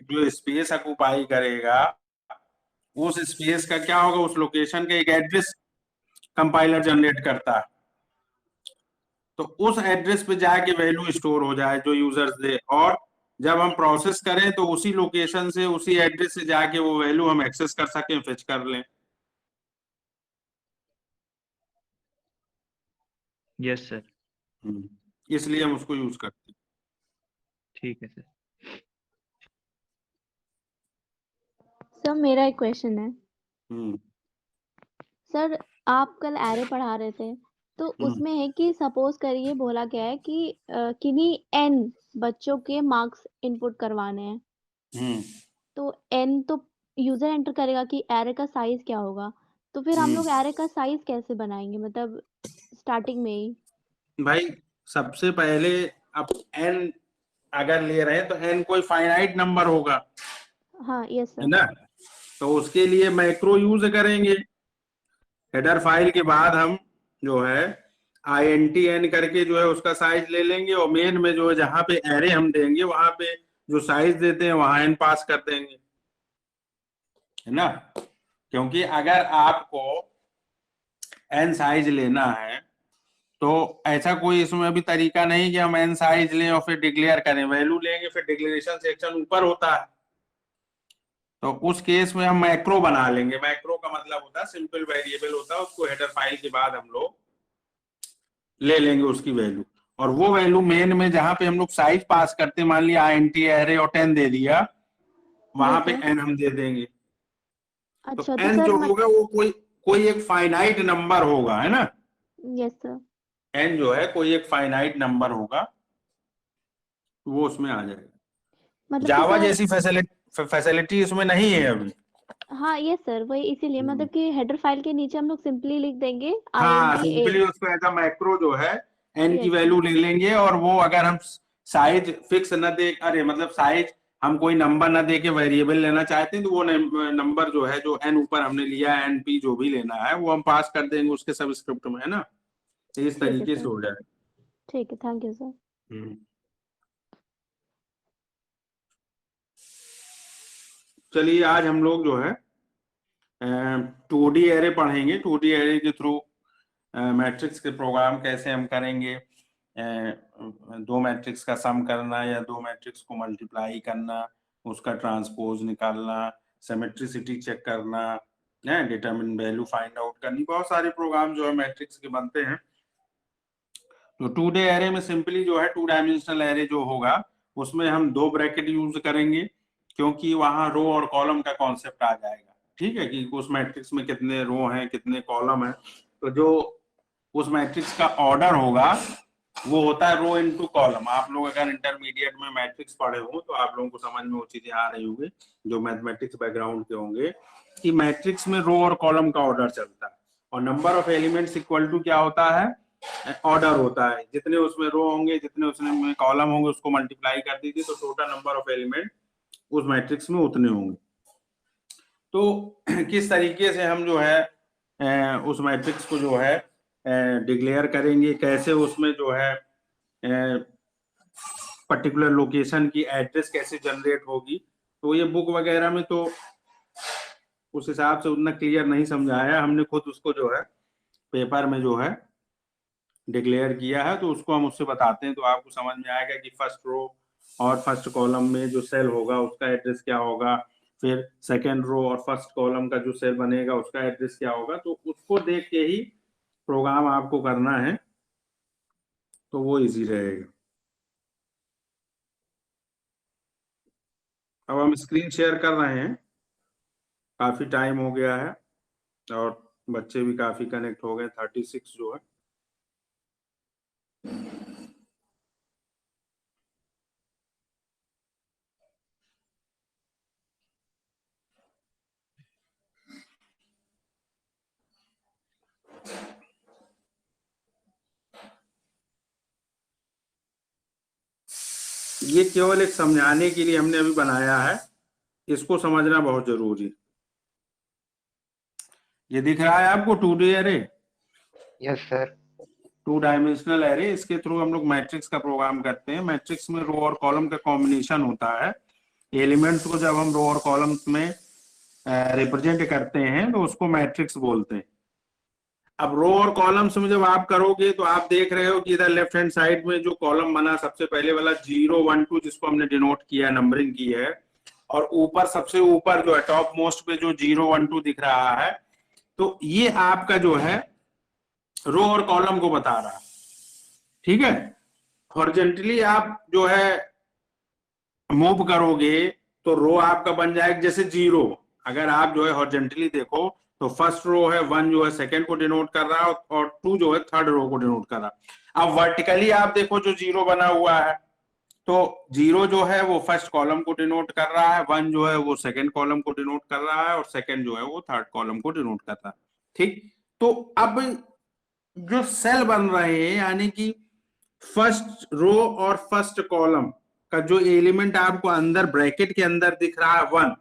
जो space occupy करेगा उस स्पेस का क्या होगा, उस लोकेशन का एक एड्रेस कंपाइलर जनरेट करता है, तो उस एड्रेस पे जाके वैल्यू स्टोर हो जाए जो यूजर्स दे, और जब हम प्रोसेस करें तो उसी लोकेशन से उसी एड्रेस से जाके वो वैल्यू हम एक्सेस कर सकें, फेच कर लें। Yes sir. इसलिए हम उसको यूज करते हैं। ठीक है सर। सर मेरा एक क्वेश्चन है। हम्म सर आप कल एरे पढ़ा रहे थे, तो उसमें है कि सपोज करिए बोला गया है कि किन्हीं n बच्चों के मार्क्स इनपुट करवाने हैं, तो n तो यूजर एंटर करेगा कि एरे का साइज क्या होगा, तो फिर हम लोग एरे का साइज कैसे बनाएंगे, मतलब स्टार्टिंग में ही? भाई सबसे पहले अब n अगर ले रहे हैं तो n कोई फाइनाइट नंबर होगा, हाँ यस है सर। ना, तो उसके लिए मैक्रो यूज करेंगे। हेडर फाइल के बाद हम जो है INTN करके जो है उसका साइज ले लेंगे, और मेन में जो है जहां पे एरे हम देंगे वहां पे जो साइज देते हैं वहां n पास कर देंगे, है ना। क्योंकि अगर आपको n साइज लेना है तो ऐसा कोई इसमें अभी तरीका नहीं कि हम n साइज लें और फिर डिक्लेयर करें, वैल्यू लेंगे फिर डिक्लेरेशन सेक्शन ऊपर होता है, तो उस केस में हम मैक्रो बना लेंगे। मैक्रो का मतलब होता है सिंपल वेरिएबल होता है, उसको हेडर फाइल के बाद हम लोग ले लेंगे उसकी वैल्यू, और वो वैल्यू मेन में जहां पे हम लोग साइज पास करते हैं, मान लिया INT एरे और 10 दे दिया, वहां पे n हम दे देंगे। तो अच्छा, तो n सर जो होगा वो कोई एक फाइनाइट नंबर होगा, है ना। Yes sir. n जो है कोई एक फाइनाइट नंबर होगा, वो उसमें आ जाएगा। मतलब कि जावा सर, जैसी फैसिलिटी इसमें नहीं है अभी। हाँ यस सर, वही इसीलिए मतलब कि हेडर फाइल के नीचे हम लोग सिंपली लिख देंगे हाँ, INTA। सिंपली उसको ऐसा मैक्रो जो है n की यस वैल्यू ले लेंगे, और वो अगर हम साइज फिक्स न दे, अरे मतलब साइज हम कोई नंबर ना दे के वेरिएबल लेना चाहते हैं, तो वो नंबर जो है जो n ऊपर हमने लिया है, NP जो भी लेना है वो हम पास कर देंगे उसके सब स्क्रिप्ट में, है ना। तो इस ठीक है तरीके से सर। हो जाए। ठीक है, थैंक यू सर। चलिए आज हम लोग जो है 2D एरे पढ़ेंगे। 2D एरे के थ्रू मैट्रिक्स के प्रोग्राम कैसे हम करेंगे, दो मैट्रिक्स का सम करना या दो मैट्रिक्स को मल्टीप्लाई करना, उसका ट्रांसपोज निकालना, सिमेट्रिसिटी चेक करना, डिटरमिन वैल्यू फाइंड आउट करनी, बहुत सारे प्रोग्राम जो है मैट्रिक्स के बनते हैं। तो 2D एरे में सिंपली जो है 2 डायमेंशनल एरे जो होगा उसमें हम दो ब्रैकेट यूज करेंगे, क्योंकि वहां रो और कॉलम का कॉन्सेप्ट आ जाएगा। ठीक है, कि उस मैट्रिक्स में कितने रो हैं कितने कॉलम है, तो जो उस मैट्रिक्स का ऑर्डर होगा वो होता है रो इनटू कॉलम। आप लोग अगर इंटरमीडिएट में मैट्रिक्स पढ़े हो तो आप लोगों को समझ में वो चीजें आ रही होंगी जो मैथमेटिक्स बैकग्राउंड के होंगे, कि मैट्रिक्स में रो और कॉलम का ऑर्डर चलता है, और number of elements equal to क्या होता है, ऑर्डर होता है। जितने उसमें रो होंगे जितने उसमें कॉलम होंगे उसको मल्टीप्लाई कर दीजिए तो टोटल नंबर ऑफ एलिमेंट उस मैट्रिक्स में उतने होंगे। तो किस तरीके से हम जो है उस मैट्रिक्स को जो है डिक्लेयर करेंगे, कैसे उसमें जो है पर्टिकुलर लोकेशन की एड्रेस कैसे जनरेट होगी, तो ये बुक वगैरह में तो उस हिसाब से उतना क्लियर नहीं समझाया, हमने खुद उसको जो है पेपर में जो है डिक्लेयर किया है, तो उसको हम उससे बताते हैं तो आपको समझ में आएगा कि फर्स्ट रो और फर्स्ट कॉलम में जो सेल होगा उसका एड्रेस क्या होगा, फिर सेकेंड रो और फर्स्ट कॉलम का जो सेल बनेगा उसका एड्रेस क्या होगा, तो उसको देख के ही प्रोग्राम आपको करना है, तो वो इजी रहेगा। अब हम स्क्रीन शेयर कर रहे हैं, काफी टाइम हो गया है और बच्चे भी काफी कनेक्ट हो गए, 36 जो है। ये केवल एक समझाने के लिए हमने अभी बनाया है, इसको समझना बहुत जरूरी। ये दिख रहा है आपको 2D array? Yes sir. 2 dimensional array, इसके थ्रू हम लोग मैट्रिक्स का प्रोग्राम करते हैं। मैट्रिक्स में रो और कॉलम का कॉम्बिनेशन होता है, एलिमेंट्स को जब हम रो और कॉलम्स में रिप्रेजेंट करते हैं तो उसको मैट्रिक्स बोलते हैं। अब रो और कॉलम्स में जब आप करोगे तो आप देख रहे हो कि इधर लेफ्ट हैंड साइड में जो कॉलम बना सबसे पहले वाला 0 1 2 जिसको हमने डिनोट किया, नंबरिंग की है, और ऊपर सबसे ऊपर जो है टॉप मोस्ट पे जो 0 1 2 दिख रहा है, तो ये आपका जो है रो और कॉलम को बता रहा है। ठीक है, हॉरिजॉन्टली आप जो है मूव करोगे तो रो आपका बन जाएगा जैसे 0। अगर आप जो है हॉरिजॉन्टली देखो तो फर्स्ट रो है, 1 जो है सेकंड को डिनोट कर रहा है और 2 जो है थर्ड रो को डिनोट कर रहा है। अब वर्टिकली आप देखो जो 0 बना हुआ है, तो 0 जो है वो फर्स्ट कॉलम को डिनोट कर रहा है, 1 जो है वो सेकंड कॉलम को डिनोट कर रहा है और सेकंड जो है वो थर्ड कॉलम को डिनोट कर रहा है। ठीक, तो अब जो सेल बन रहे हैं यानी कि फर्स्ट रो और फर्स्ट कॉलम का जो एलिमेंट आपको अंदर ब्रैकेट के अंदर दिख रहा है 1,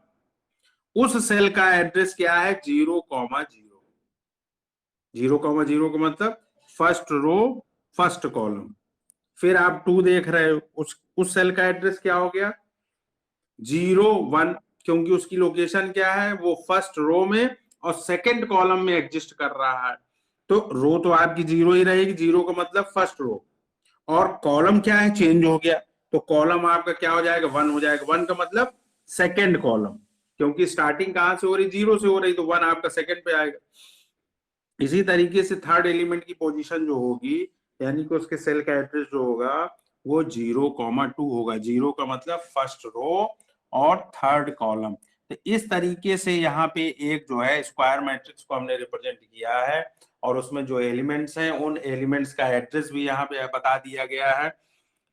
उस सेल का एड्रेस क्या है 0, 0, 0 का मतलब फर्स्ट रो फर्स्ट कॉलम। फिर आप 2 देख रहे हो, उस सेल का एड्रेस क्या हो गया 0 1, क्योंकि उसकी लोकेशन क्या है वो फर्स्ट रो में और सेकंड कॉलम में एग्जिस्ट कर रहा है, तो रो तो आपकी 0 ही रहेगी, 0 का मतलब फर्स्ट रो, और कॉलम क्या है चेंज हो गया, तो कॉलम आपका क्या हो जाएगा 1 हो जाएगा, 1 का मतलब सेकंड कॉलम, क्योंकि स्टार्टिंग कहां से हो रही 0 से हो रही, तो 1 आपका सेकंड पे आएगा। इसी तरीके से थर्ड एलिमेंट की पोजीशन जो होगी यानी कि उसके सेल का एड्रेस जो होगा वो 0, 2 होगा। 0 का मतलब फर्स्ट रो और थर्ड कॉलम। तो इस तरीके से यहाँ पे एक जो है स्क्वायर मैट्रिक्स को हमने रिप्रेजेंट किया है और उसमें जो एलिमेंट्स हैं उन एलिमेंट्स का एड्रेस भी यहाँ पे बता दिया गया है।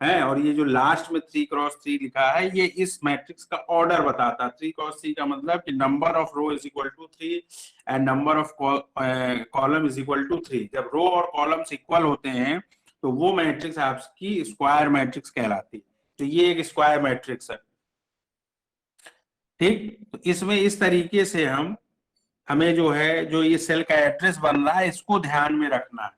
और ये जो लास्ट में 3x3 लिखा है ये इस मैट्रिक्स का ऑर्डर बताता है। 3x3 का मतलब कि number of row is equal to 3 and number of column is equal to 3। जब रो और कॉलम्स इक्वल होते हैं तो वो मैट्रिक्स आपकी स्क्वायर मैट्रिक्स कहलाती है। तो ये एक स्क्वायर मैट्रिक्स है। ठीक, तो इसमें इस तरीके से हमें जो है जो ये सेल का एड्रेस बन रहा है इसको ध्यान में रखना है,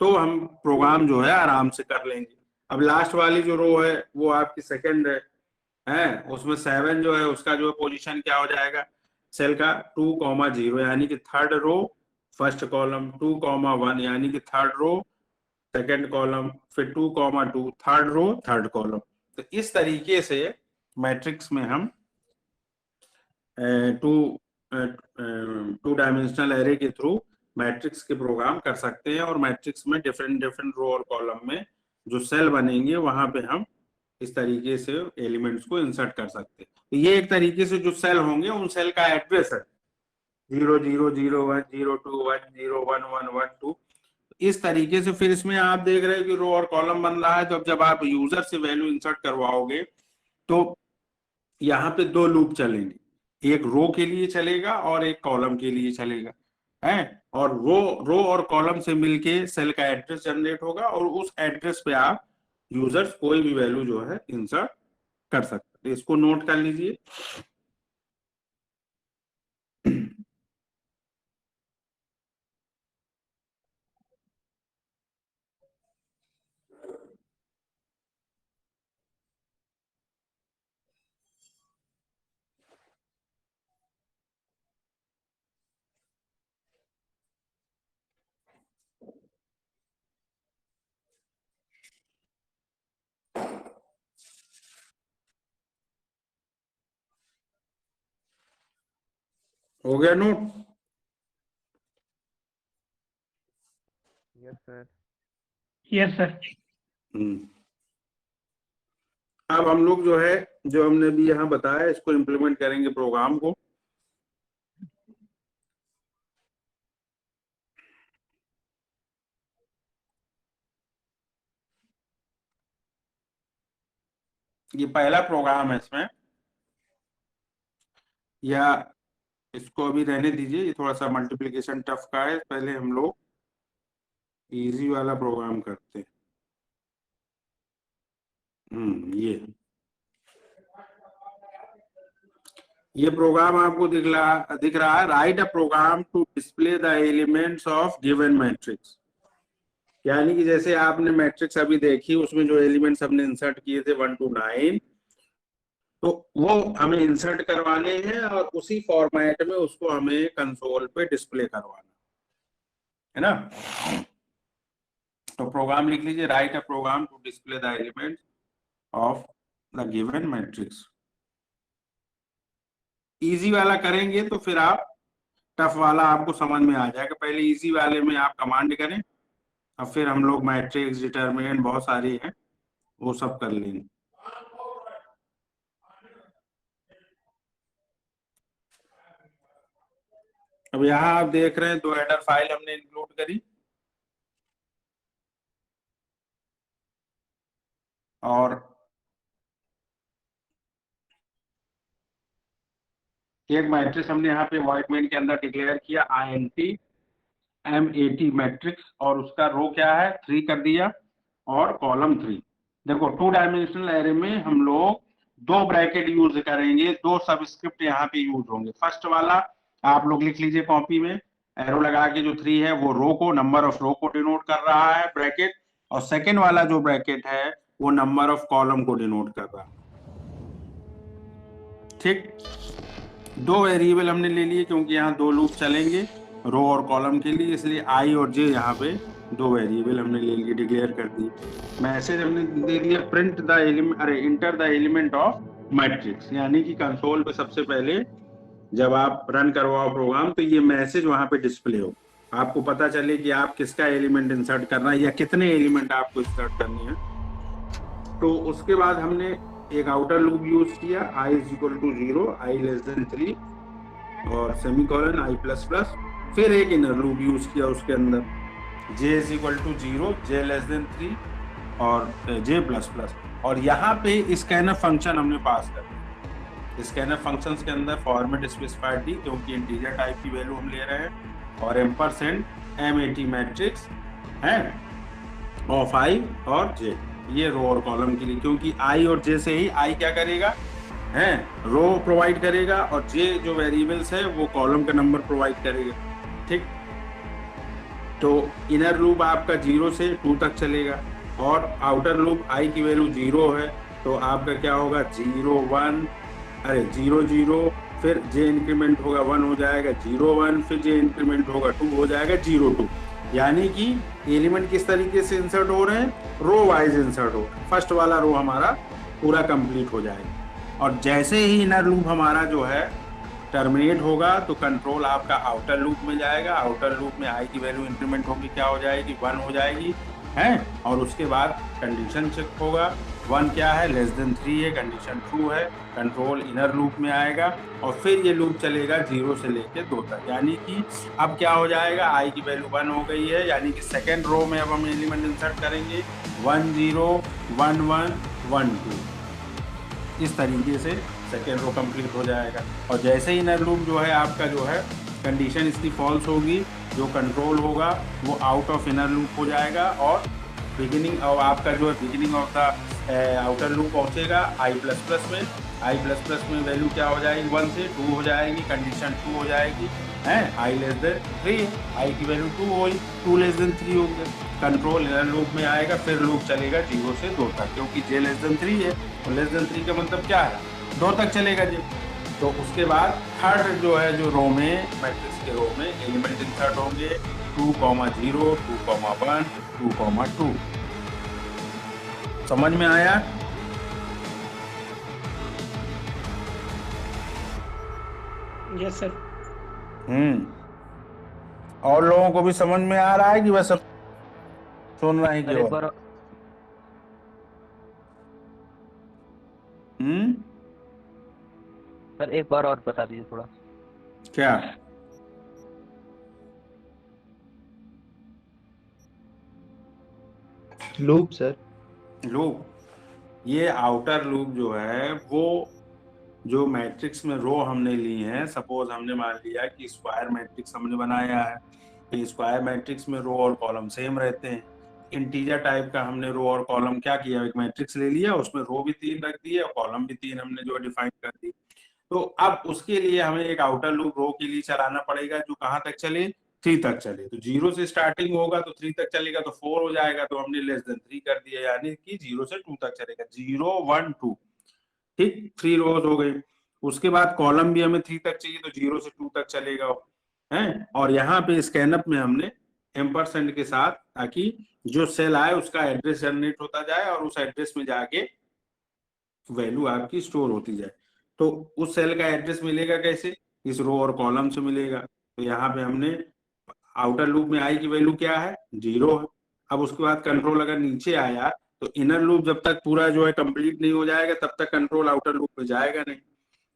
तो हम प्रोग्राम जो है आराम से कर लेंगे। अब लास्ट वाली जो रो है वो आपकी सेकंड है, उसमें 7 जो है उसका जो पोजीशन क्या हो जाएगा सेल का 2, 0 यानी कि थर्ड रो फर्स्ट कॉलम, 2, 1 यानी कि थर्ड रो सेकंड कॉलम, फिर 2, 2 थर्ड रो थर्ड कॉलम। तो इस तरीके से मैट्रिक्स में हम टू डायमेंशनल एरे के थ्रू मैट्रिक्स के प्रोग्राम कर सकते हैं और मैट्रिक्स में डिफरेंट रो और कॉलम में जो सेल बनेंगे वहां पे हम इस तरीके से एलिमेंट्स को इंसर्ट कर सकते हैं। तो ये एक तरीके से जो सेल होंगे उन सेल का एड्रेस है 0 0 0 1 0 2 1 0 1 1 1 2। इस तरीके से फिर इसमें आप देख रहे हो कि रो और कॉलम बन रहा है, तो जब आप यूजर से वैल्यू इंसर्ट करवाओगे तो यहाँ पे 2 लूप चलेंगे, एक रो के लिए चलेगा और एक कॉलम के लिए चलेगा है, और रो और कॉलम से मिलके सेल का एड्रेस जनरेट होगा और उस एड्रेस पे आप यूजर्स कोई भी वैल्यू जो है इंसर्ट कर सकते हैं। इसको नोट कर लीजिए। हो गया note? Yes sir. Yes sir. अब हम लोग जो है जो हमने भी यहाँ बताया इसको इम्प्लीमेंट करेंगे प्रोग्राम को। ये पहला प्रोग्राम है इसमें, या इसको अभी रहने दीजिए, ये थोड़ा सा मल्टीप्लिकेशन टफ का है, पहले हम लोग इजी वाला प्रोग्राम करते हैं। ये प्रोग्राम आपको दिख रहा है, write a program to display the elements of given matrix. यानी कि जैसे आपने मैट्रिक्स अभी देखी उसमें जो एलिमेंट्स हमने इंसर्ट किए थे 1 to 9, तो वो हमें इंसर्ट करवाने हैं और उसी फॉर्मेट में उसको हमें कंसोल पे डिस्प्ले करवाना है ना। तो प्रोग्राम लिख लीजिए, write a program to display the element of the given matrix. Easy वाला करेंगे तो फिर आप टफ वाला आपको समझ में आ जाएगा। पहले इजी वाले में आप कमांड करें, अब फिर हम लोग मैट्रिक्स डिटरमिनेंट बहुत सारी है वो सब कर लेंगे। अब यहाँ आप देख रहे हैं 2 हेडर फाइल हमने इंक्लूड करी और एक मैट्रिक्स हमने यहाँ पे वॉइड मेन के अंदर डिक्लेयर किया INT M80 मैट्रिक्स और उसका रो क्या है 3 कर दिया और कॉलम 3। देखो 2 डायमेंशनल एरे में हम लोग 2 ब्रैकेट यूज करेंगे, 2 सबस्क्रिप्ट यहाँ पे यूज होंगे। फर्स्ट वाला आप लोग लिख लीजिए कॉपी में, एरो लगा के जो 3 है वो रो को, नंबर ऑफ रो को डिनोट कर रहा है ब्रैकेट, और सेकेंड वाला जो ब्रैकेट है वो नंबर ऑफ कॉलम को डिनोट कर रहा है। ठीक, 2 वेरिएबल हमने ले लिए क्योंकि यहाँ 2 लूप चलेंगे रो और कॉलम के लिए, इसलिए आई और जे यहाँ पे 2 वेरिएबल हमने ले लिए, डिक्लेयर कर दी। मैसेज हमने दे दिया प्रिंट द एलिमेंट, अरे enter the element of matrix, यानी कि कंसोल पे सबसे पहले जब आप रन करवाओ प्रोग्राम तो ये मैसेज वहां पे डिस्प्ले हो, आपको पता चले कि आप किसका एलिमेंट इंसर्ट करना है या कितने एलिमेंट आपको इंसर्ट करने हैं। तो उसके बाद हमने एक आउटर लूप यूज किया, i = 0, i <3 और सेमीकोलन i++। फिर एक इनर लूप यूज किया उसके अंदर, j = 0, j <3 और j++। और यहाँ पे स्कैनर फंक्शन हमने पास कर दिया। स्कैनर फंक्शंस के अंदर फॉर्मेट स्पेसिफाइड दी क्योंकि इंटीजर टाइप की वैल्यू हम ले रहे हैं, और %M80 मैट्रिक्स है ऑफ i और j, ये रो और कॉलम के लिए, क्योंकि i और j से ही i क्या करेगा है रो प्रोवाइड करेगा और j जो वेरिएबल्स है वो कॉलम का नंबर प्रोवाइड करेगा। ठीक, तो इनर लूप आपका 0 से 2 तक चलेगा और आउटर लूप i की वैल्यू 0 है तो आपका क्या होगा 0 1, अरे 0 0, फिर j इंक्रीमेंट होगा 1 हो जाएगा 0 1, फिर j इंक्रीमेंट होगा 2 हो जाएगा 0 2। यानी कि एलिमेंट किस तरीके से इंसर्ट हो रहे हैं, रो वाइज इंसर्ट हो रहे हैं। फर्स्ट वाला रो हमारा पूरा कंप्लीट हो जाएगा और जैसे ही इनर लूप हमारा जो है टर्मिनेट होगा तो कंट्रोल आपका आउटर लूप में जाएगा। आउटर लूप में i की वैल्यू इंक्रीमेंट होगी, क्या हो जाएगी 1 हो जाएगी है, और उसके बाद कंडीशन चेक होगा 1 क्या है <3 है, कंडीशन ट्रू है, कंट्रोल इनर लूप में आएगा और फिर ये लूप चलेगा 0 से लेके 2 तक। यानी कि अब क्या हो जाएगा i की वैल्यू 1 हो गई है, यानी कि सेकेंड रो में अब हम एलिमेंट इंसर्ट करेंगे 1 0 1 1 1 2, इस तरीके से सेकेंड रो कंप्लीट हो जाएगा। और जैसे ही इनर लूप जो है आपका जो है कंडीशन इसकी फॉल्स होगी, जो कंट्रोल होगा वो आउट ऑफ इनर लूप हो जाएगा और बिगिनिंग और आपका जो है beginning of the outer loop पहुंचेगा i++ में। i++ में वैल्यू क्या हो जाएगी 1 से 2 हो जाएगी, कंडीशन 2 हो जाएगी है, i<3, i की वैल्यू 2 हुई, 2<3 हो गया, कंट्रोल इनर लूप में आएगा, फिर लूप चलेगा 0 से 2 तक, क्योंकि j<3 है और <3 का मतलब क्या है 2 तक चलेगा j। तो उसके बाद थर्ड जो है जो रो में मैट्रिक्स के रो में एलिमेंट इंसर्ट होंगे 2, 0, 2, 1, 2, 2। समझ में आया? Yes sir. और लोगों को भी समझ में आ रहा है कि बस सब सुन रहे हैं सर एक बार सर एक बार और बता दीजिए थोड़ा। क्या? Loop sir. लूप, ये आउटर लूप जो है वो जो मैट्रिक्स में रो हमने ली है, सपोज हमने मान लिया कि स्क्वायर मैट्रिक्स हमने बनाया है, तो स्क्वायर मैट्रिक्स में रो और कॉलम सेम रहते हैं। इंटीजर टाइप का हमने रो और कॉलम क्या किया, एक मैट्रिक्स ले लिया, उसमें रो भी 3 रख दिए और कॉलम भी 3 हमने जो डिफाइन कर दी। तो अब उसके लिए हमें एक आउटर लूप रो के लिए चलाना पड़ेगा जो कहाँ तक चले 3 तक चले। तो 0 से स्टार्टिंग होगा तो 3 तक चलेगा तो 4 हो जाएगा, तो हमने <3 कर दिया, यानी कि 0 से 2 तक चलेगा 0 1 2। ठीक, 3 रोज हो गई। उसके बाद कॉलम भी हमें 3 तक चाहिए, तो 0 से 2 तक चलेगा है। और यहाँ पे स्कैनअप में हमने एम्परसेंड के साथ, ताकि जो सेल आए उसका एड्रेस जनरेट होता जाए और उस एड्रेस में जाके वैल्यू आपकी स्टोर होती जाए। तो उस सेल का एड्रेस मिलेगा कैसे, इस रो और कॉलम से मिलेगा। तो यहाँ पे हमने आउटर लूप में आई की वैल्यू क्या है, 0 है। अब उसके बाद कंट्रोल अगर नीचे आया तो इनर लूप जब तक पूरा जो है कंप्लीट नहीं हो जाएगा तब तक कंट्रोल आउटर लूप में जाएगा नहीं।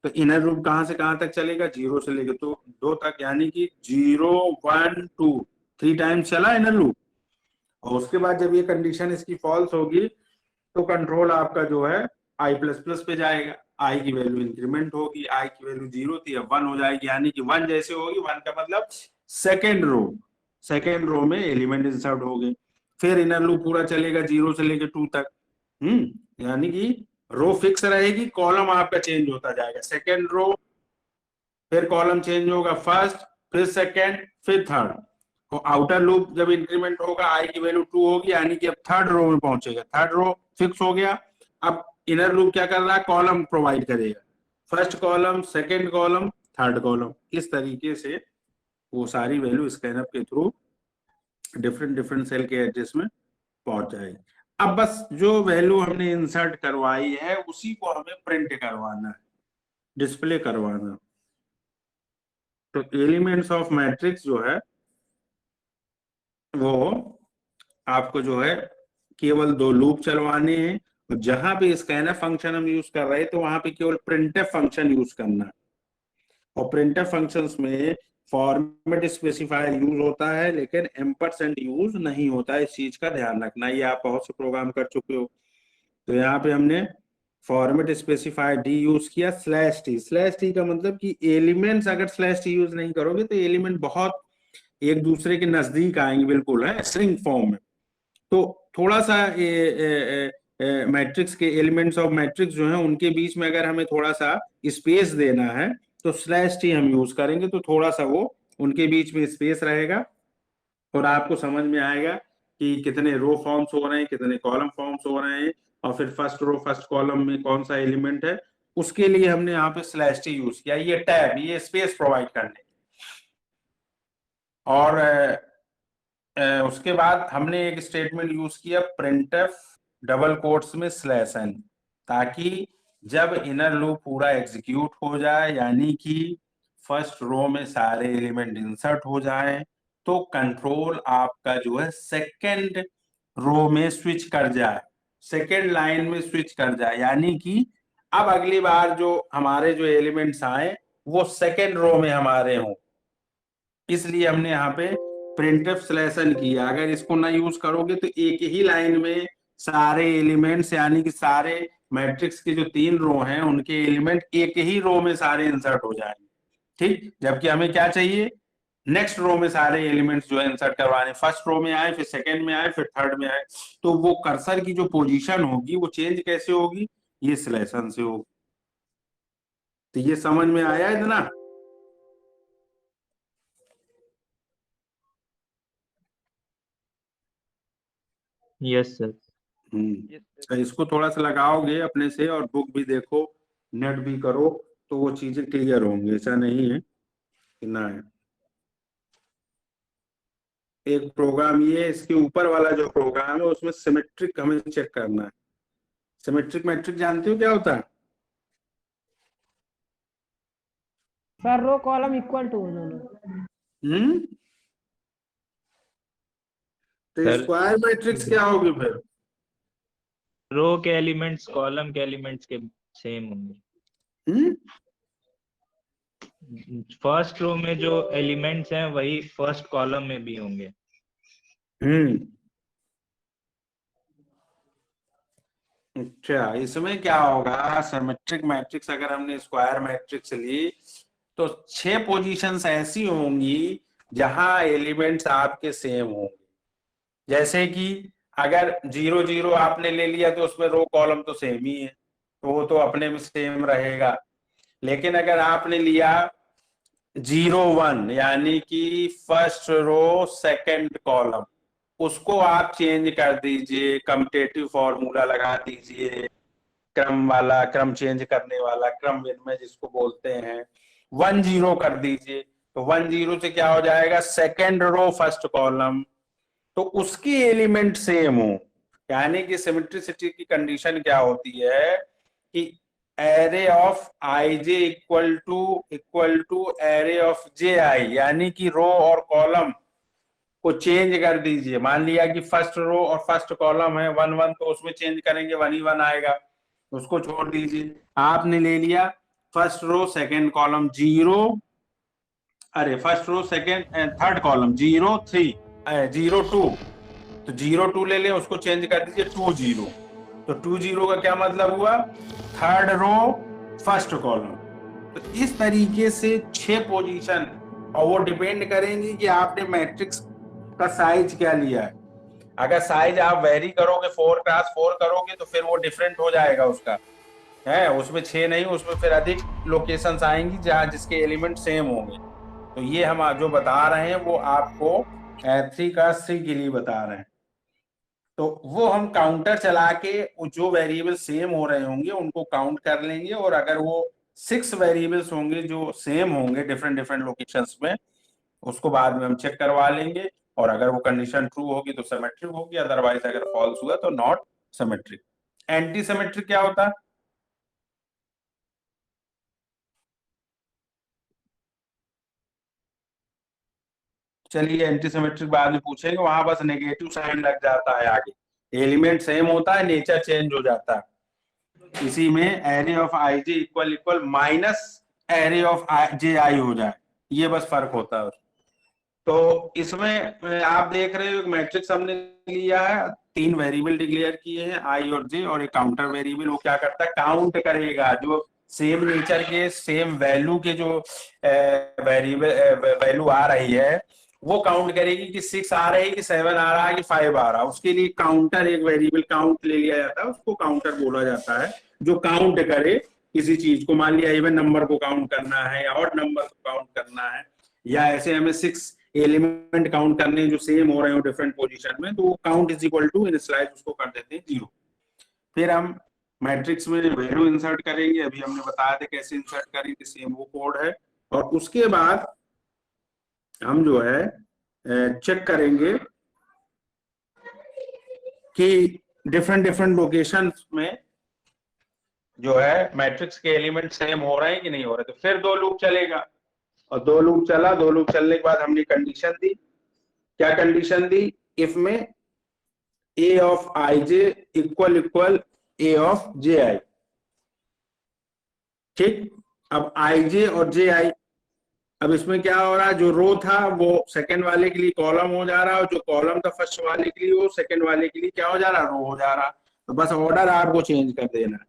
तो इनर लूप कहां से कहां तक चलेगा, 0 से लेकर तो 2 तक, यानी कि 0 1 2 3 टाइम्स चला इनर लूप। और उसके बाद जब ये कंडीशन इसकी फॉल्स होगी तो कंट्रोल आपका जो है आई प्लस प्लस पे जाएगा, आई की वैल्यू इंक्रीमेंट होगी, आई की वैल्यू 0 थी अब 1 हो जाएगी, यानी कि 1 जैसे होगी, 1 का मतलब सेकेंड रो में एलिमेंट इंसर्ट हो गए। फिर इनर लूप पूरा चलेगा 0 से लेकर 2 तक। यानी कि रो फिक्स रहेगी, कॉलम आपका चेंज होता जाएगा, सेकेंड रो, फिर कॉलम चेंज होगा, फर्स्ट, फिर सेकेंड, फिर थर्ड। तो आउटर लूप जब इंक्रीमेंट होगा आई की वैल्यू 2 होगी, यानी कि अब थर्ड रो में पहुंचेगा, थर्ड रो फिक्स हो गया। अब इनर लूप क्या कर रहा है, कॉलम प्रोवाइड करेगा, first column, second column, third column. इस तरीके से वो सारी वैल्यू स्कैनअप के थ्रू डिफरेंट सेल के एड्रेस में पहुंच जाएगी। अब बस जो वैल्यू हमने इंसर्ट करवाई है उसी को हमें प्रिंट करवाना है, डिस्प्ले करवाना। तो एलिमेंट्स ऑफ मैट्रिक्स जो है वो आपको जो है केवल 2 लूप चलवाने हैं, और जहां पे स्कैनर फंक्शन हम यूज कर रहे हैं तो वहां पे केवल प्रिंटफ फंक्शन यूज करना है। और प्रिंटफ फंक्शंस में फॉर्मेट स्पेसिफायर यूज होता है लेकिन एम्परसेंड यूज नहीं होता है, इस चीज का ध्यान रखना। ये आप बहुत से प्रोग्राम कर चुके हो। तो यहाँ पे हमने फॉर्मेट स्पेसिफायर डी यूज किया, स्लैश टी का मतलब कि एलिमेंट्स अगर स्लैश टी यूज नहीं करोगे तो एलिमेंट बहुत एक दूसरे के नजदीक आएंगे, बिल्कुल है स्ट्रिंग फॉर्म में। तो थोड़ा सा मैट्रिक्स के एलिमेंट्स ऑफ मैट्रिक्स जो है उनके बीच में अगर हमें थोड़ा सा स्पेस देना है तो स्लैश टी हम यूज करेंगे, तो थोड़ा सा वो उनके बीच में स्पेस रहेगा और आपको समझ में आएगा कि कितने रो फॉर्म्स हो रहे हैं, कितने कॉलम फॉर्म्स हो रहे हैं, और फिर फर्स्ट रो फर्स्ट कॉलम में कौन सा एलिमेंट है, उसके लिए हमने यहाँ पे स्लैश टी यूज किया, ये टैब, ये स्पेस प्रोवाइड करने। और उसके बाद हमने एक स्टेटमेंट यूज किया प्रिंटफ डबल कोट्स में स्लैश एन, ताकि जब इनर लूप पूरा एग्जीक्यूट हो जाए, यानी कि फर्स्ट रो में सारे एलिमेंट इंसर्ट हो जाए, तो कंट्रोल आपका जो है सेकेंड रो में स्विच कर जाए, सेकेंड लाइन में स्विच कर जाए, यानी कि अब अगली बार जो हमारे जो एलिमेंट्स आए वो सेकेंड रो में हमारे हों। इसलिए हमने यहाँ पे प्रिंटफ स्लैश एन किया। अगर इसको ना यूज करोगे तो एक ही लाइन में सारे एलिमेंट्स, यानी कि सारे मैट्रिक्स के जो 3 रो हैं उनके एलिमेंट एक ही रो में सारे इंसर्ट हो जाएंगे, ठीक। जबकि हमें क्या चाहिए, नेक्स्ट रो में सारे एलिमेंट्स जो है इंसर्ट करवाने, फर्स्ट रो में आए, फिर सेकेंड में आए, फिर थर्ड में आए। तो वो कर्सर की जो पोजीशन होगी वो चेंज कैसे होगी, ये स्लैश एन से होगी। तो ये समझ में आया इतना? Yes sir. तो इसको थोड़ा सा लगाओगे अपने से और बुक भी देखो, नेट भी करो, तो वो चीजें क्लियर होंगी। ऐसा नहीं है कि ना है। एक प्रोग्राम ये है, इसके ऊपर वाला जो प्रोग्राम है उसमें सिमेट्रिक हमें चेक करना है। सिमेट्रिक मैट्रिक जानते हो क्या होता है? Sir row column equal to दोनों। तो सर स्क्वायर मैट्रिक्स क्या होगी फिर? रो के एलिमेंट्स कॉलम के एलिमेंट्स के सेम होंगे। फर्स्ट रो में जो एलिमेंट्स हैं वही फर्स्ट कॉलम में भी होंगे। अच्छा, इसमें क्या होगा, सिमेट्रिक मैट्रिक्स अगर हमने स्क्वायर मैट्रिक्स ली तो 6 पोजीशंस ऐसी होंगी जहां एलिमेंट्स आपके सेम होंगे। जैसे कि अगर 0 0 आपने ले लिया तो उसमें रो कॉलम तो सेम ही है, तो वो तो अपने में सेम रहेगा। लेकिन अगर आपने लिया 0 1, यानी कि फर्स्ट रो सेकंड कॉलम, उसको आप चेंज कर दीजिए, कम्यूटेटिव फॉर्मूला लगा दीजिए, क्रम वाला, क्रम चेंज करने वाला, क्रम विनिमय जिसको बोलते हैं, 1-0 कर दीजिए, तो 1-0 से क्या हो जाएगा, सेकेंड रो फर्स्ट कॉलम, तो उसकी एलिमेंट सेम हो। यानी कि सिमेट्रिसिटी की कंडीशन क्या होती है कि array of I J equal to array of J I, यानी कि रो और कॉलम को चेंज कर दीजिए। मान लिया कि फर्स्ट रो और फर्स्ट कॉलम है 1-1, तो उसमें चेंज करेंगे 1 ही 1 आएगा, उसको छोड़ दीजिए। आपने ले लिया फर्स्ट रो सेकेंड कॉलम 0, अरे first row second third column 0-3 0-2, तो 0-2 ले लें, उसको चेंज कर दीजिए 2-0, तो 2-0 का क्या मतलब हुआ, थर्ड रो फर्स्ट कॉलम। तो इस तरीके से 6 पोजीशन, और वो डिपेंड करेंगी कि आपने मैट्रिक्स का साइज क्या लिया है। अगर साइज आप वेरी करोगे 4x4 करोगे तो फिर वो डिफरेंट हो जाएगा उसका, है उसमें 6 नहीं, उसमें फिर अधिक लोकेशंस आएंगी जहां जिसके एलिमेंट सेम होंगे। तो ये हम जो बता रहे हैं वो आपको 3x3 के लिए बता रहे हैं। तो वो हम काउंटर चला के जो वेरिएबल सेम हो रहे होंगे उनको काउंट कर लेंगे, और अगर वो 6 वेरिएबल्स होंगे जो सेम होंगे डिफरेंट डिफरेंट लोकेशंस में, उसको बाद में हम चेक करवा लेंगे, और अगर वो कंडीशन ट्रू होगी तो सिमेट्रिक होगी, अदरवाइज अगर फॉल्स हुआ तो नॉट सिमेट्रिक। एंटी सिमेट्रिक क्या होता है? चलिए एंटी सिमेट्रिक बाद में पूछेंगे, वहां बस नेगेटिव साइन लग जाता है आगे, एलिमेंट सेम होता है, नेचर चेंज हो जाता है। इसी में array of I J equal equal minus array of J I हो जाए, ये बस फर्क होता है। तो इसमें आप देख रहे हो मैट्रिक्स हमने लिया है, 3 वेरिएबल डिक्लेयर किए हैं आई और जे, और एक काउंटर वेरिएबल, वो क्या करता है, काउंट करेगा जो सेम नेचर के सेम वैल्यू के जो वेरिएबल वैल्यू आ रही है वो काउंट करेगी कि 6 आ रही है कि 7 आ रहा है कि 5 आ रहा है। उसके लिए काउंटर, एक वेरिएबल काउंट ले लिया जाता है, उसको काउंटर बोला जाता है, जो काउंट करे किसी चीज को। मान लिया इवन नंबर को काउंट करना है या ऑड नंबर को काउंट करना है, या ऐसे हमें 6 एलिमेंट काउंट करने जो सेम हो रहे हो डिफरेंट पोजीशन में, तो count is equal to initialise उसको कर देते हैं 0। फिर हम मैट्रिक्स में वैल्यू इंसर्ट करेंगे, अभी हमने बताया था कैसे इंसर्ट करेंगे, सेम वो कोड है। और उसके बाद हम जो है चेक करेंगे कि डिफरेंट डिफरेंट लोकेशन में जो है मैट्रिक्स के एलिमेंट सेम हो रहे हैं कि नहीं हो रहे। तो फिर 2 लूप चलेगा, और 2 लूप चला, 2 लूप चलने के बाद हमने कंडीशन दी। क्या कंडीशन दी? इफ में A of I J equal equal A of J I, ठीक। अब आई जे और जे आई, अब इसमें क्या हो रहा है, जो रो था वो सेकंड वाले के लिए कॉलम हो जा रहा है, और जो कॉलम था फर्स्ट वाले के लिए वो सेकंड वाले के लिए क्या हो जा रहा है, रो हो जा रहा है। तो बस ऑर्डर आपको चेंज कर देना है।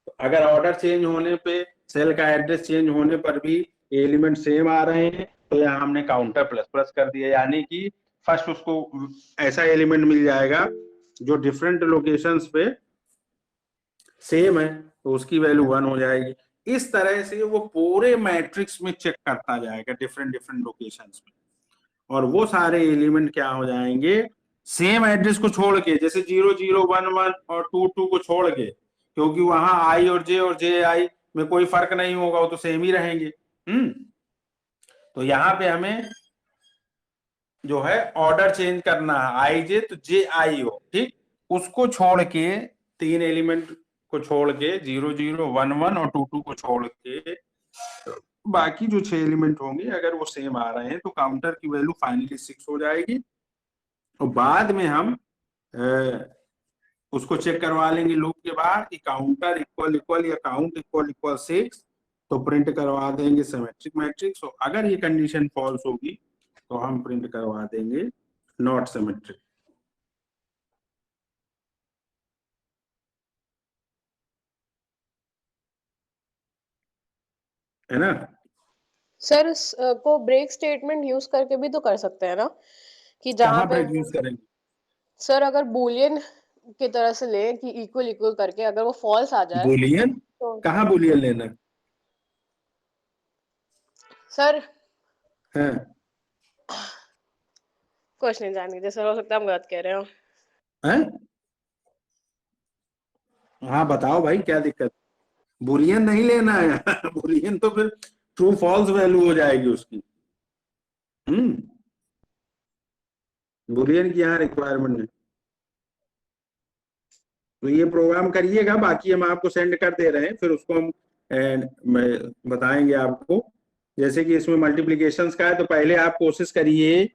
तो अगर ऑर्डर चेंज होने पे, सेल का एड्रेस चेंज होने पर भी एलिमेंट सेम आ रहे हैं, तो यहाँ हमने काउंटर प्लस प्लस कर दिया, यानी कि फर्स्ट उसको ऐसा एलिमेंट मिल जाएगा जो डिफरेंट लोकेशंस पे सेम है, तो उसकी वैल्यू 1 हो जाएगी। इस तरह से वो पूरे मैट्रिक्स में चेक करता जाएगा डिफरेंट डिफरेंट लोकेशंस में, और वो सारे एलिमेंट क्या हो जाएंगे, सेम एड्रेस को छोड़ के, जैसे 0011 और 22 को छोड़ के, क्योंकि वहां आई और जे आई में कोई फर्क नहीं होगा, वो तो सेम ही रहेंगे। तो यहाँ पे हमें जो है ऑर्डर चेंज करना है, आई जे तो जे आई हो, ठीक। उसको छोड़ के 3 एलिमेंट को छोड़ के 0011 और 22 को छोड़ के बाकी जो 6 एलिमेंट होंगे अगर वो सेम आ रहे हैं तो काउंटर की वैल्यू फाइनली 6 हो जाएगी। और बाद में हम उसको चेक करवा लेंगे लूप के बाहर कि काउंटर इक्वल इक्वल या काउंट इक्वल इक्वल 6, तो प्रिंट करवा देंगे सिमेट्रिक मैट्रिक्स। और अगर ये कंडीशन फॉल्स होगी तो हम प्रिंट करवा देंगे नॉट सिमेट्रिक, है ना। सर को ब्रेक स्टेटमेंट यूज करके भी तो कर सकते हैं ना, कि जहां कहाँ पे ब्रेक यूज करेंगे? सर अगर बूलियन की तरह से ले कि इक्वल इक्वल करके अगर वो फॉल्स आ जाए बुलियन? तो कहाँ बुलियन लेना है? सर हाँ। कुछ नहीं जान लीजिए सर, हो सकता है हम गलत कह रहे हो। हैं? हाँ बताओ भाई क्या दिक्कत। बुलियन नहीं लेना है बुलियन तो फिर ट्रू फॉल्स वैल्यू हो जाएगी उसकी। बुलियन की यहाँ रिक्वायरमेंट नहीं। तो ये प्रोग्राम करिएगा, बाकी हम आपको सेंड कर दे रहे हैं, फिर उसको हम बताएंगे आपको। जैसे कि इसमें मल्टीप्लिकेशंस का है, तो पहले आप कोशिश करिए।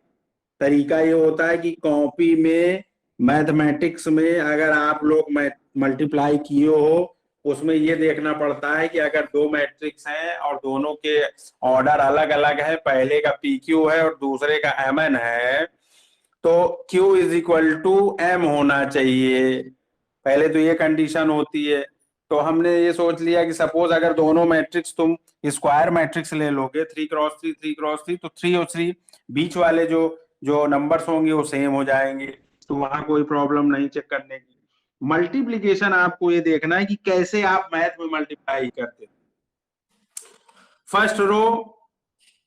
तरीका ये होता है कि कॉपी में मैथमेटिक्स में अगर आप लोग मल्टीप्लाई किए हो, उसमें ये देखना पड़ता है कि अगर दो मैट्रिक्स हैं और दोनों के ऑर्डर अलग अलग है, पहले का पी क्यू है और दूसरे का एम एन है, तो Q is equal to M होना चाहिए। पहले तो ये कंडीशन होती है। तो हमने ये सोच लिया कि सपोज अगर दोनों मैट्रिक्स तुम स्क्वायर मैट्रिक्स ले लोगे 3x3 3x3, तो 3 और 3 बीच वाले जो जो नंबर्स होंगे वो सेम हो जाएंगे, तो वहां कोई प्रॉब्लम नहीं चेक करने की। मल्टीप्लीकेशन आपको ये देखना है कि कैसे आप मैथ में मल्टीप्लाई करते। फर्स्ट रो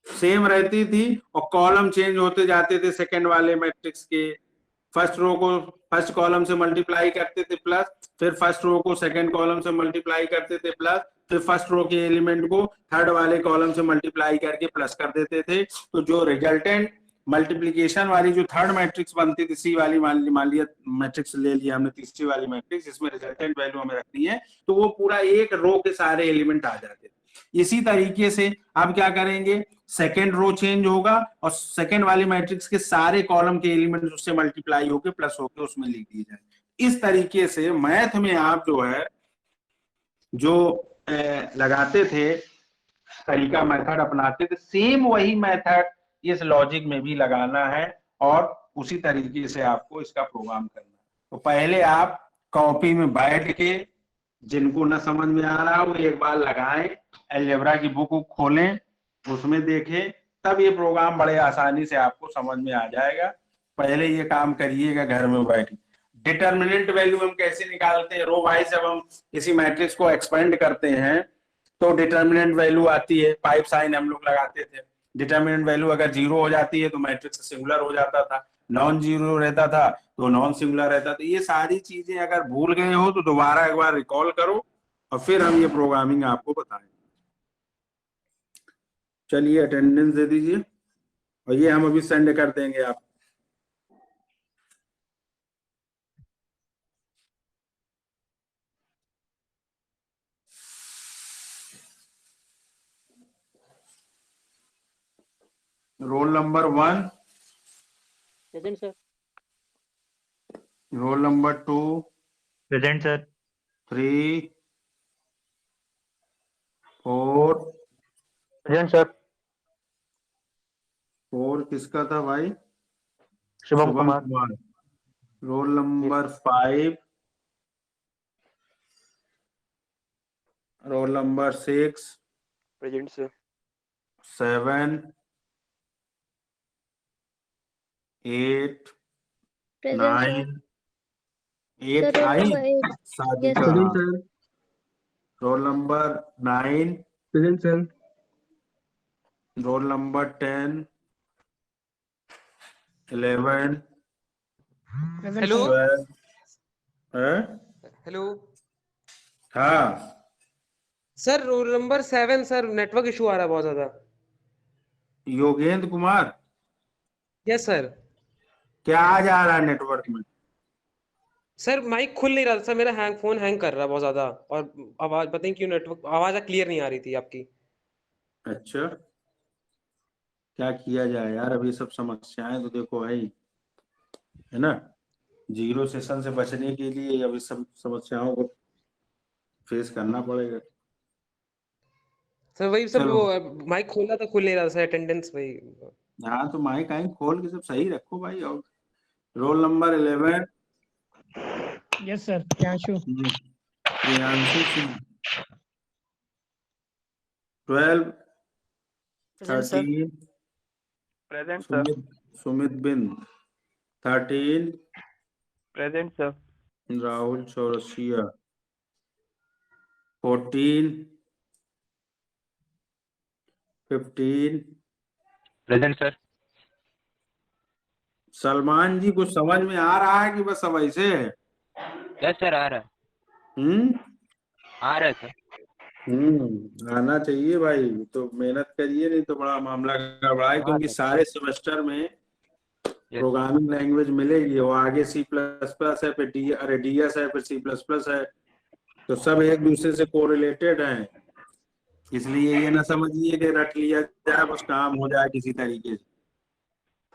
सेम रहती थी और कॉलम चेंज होते जाते थे सेकंड वाले मैट्रिक्स के। फर्स्ट रो को फर्स्ट कॉलम से मल्टीप्लाई करते थे प्लस, फिर फर्स्ट रो को सेकंड कॉलम से मल्टीप्लाई करते थे प्लस, फिर फर्स्ट रो के एलिमेंट को थर्ड वाले कॉलम से मल्टीप्लाई करके प्लस कर देते थे। तो जो रिजल्टेंट मल्टीप्लीकेशन वाली जो थर्ड मैट्रिक्स बनती थी, सी वाली मान लिया मैट्रिक्स ले लिया हमने, तीसरी वाली मैट्रिक्स, इसमें रिजल्टेंट वैल्यू हमें रखनी है, तो वो पूरा एक रो के सारे एलिमेंट आ जाते थे। इसी तरीके से अब क्या करेंगे, सेकेंड रो चेंज होगा और सेकेंड वाली मैट्रिक्स के सारे कॉलम के एलिमेंट उससे मल्टीप्लाई होके प्लस होके उसमें लिख दिए जाए। इस तरीके से मैथ में आप जो है जो लगाते थे तरीका, मेथड अपनाते थे, सेम वही मेथड इस लॉजिक में भी लगाना है और उसी तरीके से आपको इसका प्रोग्राम करना है। तो पहले आप कॉपी में बैठ के, जिनको ना समझ में आ रहा वो एक बार लगाएं, अलजेब्रा की बुक खोलें, उसमें देखें, तब ये प्रोग्राम बड़े आसानी से आपको समझ में आ जाएगा। पहले ये काम करिएगा घर में बैठ। डिटर्मिनेंट वैल्यू हम कैसे निकालते हैं, रो वाइज जब हम किसी मैट्रिक्स को एक्सपेंड करते हैं तो डिटर्मिनेंट वैल्यू आती है, पाइप साइन हम लोग लगाते थे। डिटर्मिनेंट वैल्यू अगर 0 हो जाती है तो मैट्रिक्स सिंगुलर हो जाता था, नॉन जीरो रहता था तो नॉन सिंगुलर रहता था। ये सारी चीजें अगर भूल गए हो तो दोबारा एक बार रिकॉल करो और फिर हम ये प्रोग्रामिंग आपको बताएंगे। चलिए अटेंडेंस दे दीजिए और ये हम अभी सेंड कर देंगे आप। Roll number 1, present sir. Roll number 2, present sir. 3, 4, present sir. 4 किसका था भाई? Shubham Kumar. Roll number 5, roll number 6, present sir. 7, 8, present 9, sir. 8 sir roll I number 8। शादी यस का। Sir. Roll number 9, present sir. Roll number 10, 11, hello 12 है? Hello हाँ sir, roll number 7 sir, network issue आ रहा है बहुत ज्यादा। Yogendra Kumar, yes sir. क्या आज आ रहा है नेटवर्क में? सर माइक खुल नहीं रहा था सर, मेरा फोन हैंग कर रहा है बहुत ज्यादा, और आवाज पता नहीं क्यों, नेटवर्क आवाज क्लियर नहीं आ रही थी आपकी। अच्छा, क्या किया जाए यार, अभी सब समस्याएं तो देखो भाई, है ना। जीरो सेशन से बचने के लिए अभी सब समस्याओं को फेस करना पड़ेगा। सर वही सब चलो, वो माइक खोला था, खुल नहीं रहा सर, अटेंडेंस वही। हाँ तो माइक आइक खोल के सब सही रखो भाई। और roll number 11, yes sir. Priyanshu. Priyanshu Singh. 12, present sir. 13, present sir. Sumit बिन। 13, present sir. Rahul Chaurasia. 14, 15, present sir. Salman ji कुछ समझ में आ रहा है कि बस सब ऐसे है? यस सर, आ रहा है। आ रहा है सर। आना चाहिए भाई, तो मेहनत करिए, नहीं तो बड़ा मामला गड़बड़ा है, क्योंकि सारे सेमेस्टर में प्रोग्रामिंग लैंग्वेज मिलेगी, वो आगे C++ है, फिर DS है, फिर C++ है, तो सब एक दूसरे से कोरिलेटेड हैं। इसलिए ये ना समझिए कि रट लिया जाए बस काम हो जाए किसी तरीके से।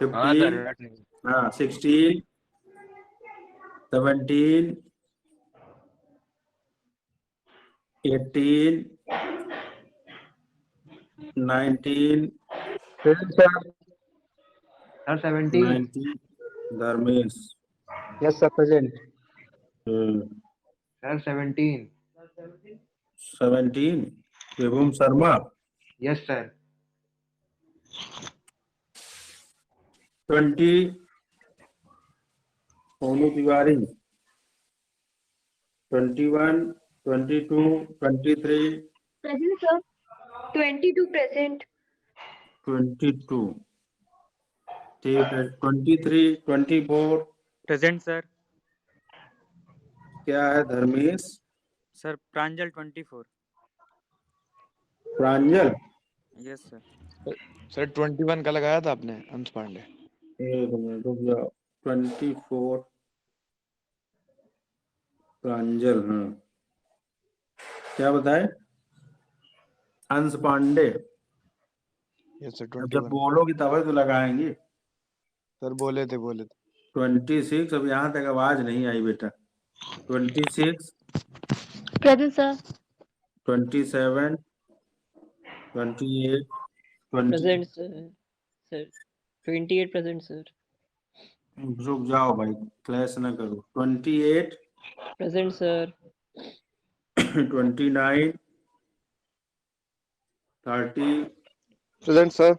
हाँ सर 15, रट नहीं। हाँ 16, 17, 18, 19, sir 17. 19 Dharmesh, Yes, sir, present. Sir, 17. 17 Vibhum Sharma, Yes, sir. 20 Sonu Tiwari, 21, 22, 23, Present, sir. 22 present. 22 ठीक है, 23, 24 प्रेजेंट सर। क्या है धर्मेश? सर प्रांजल 24। प्रांजल, यस सर। सर 21 का लगाया था आपने अंश पांडे। एक मिनट रुक जाओ, 24 प्रांजल, हाँ क्या बताए? अंश पांडे। यस सर अब जब 21। बोलोगी तभी तो लगाएंगे। सर बोले थे 26, अब यहाँ तक आवाज नहीं आई बेटा। 26, present sir. 27, 28, 20। Present, sir. 28 present, sir. रुक जाओ भाई, क्लैश ना करो। 28, Present, sir. 29, 30, present sir.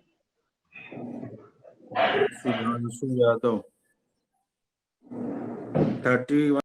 Sudhanshu Yadav, 31,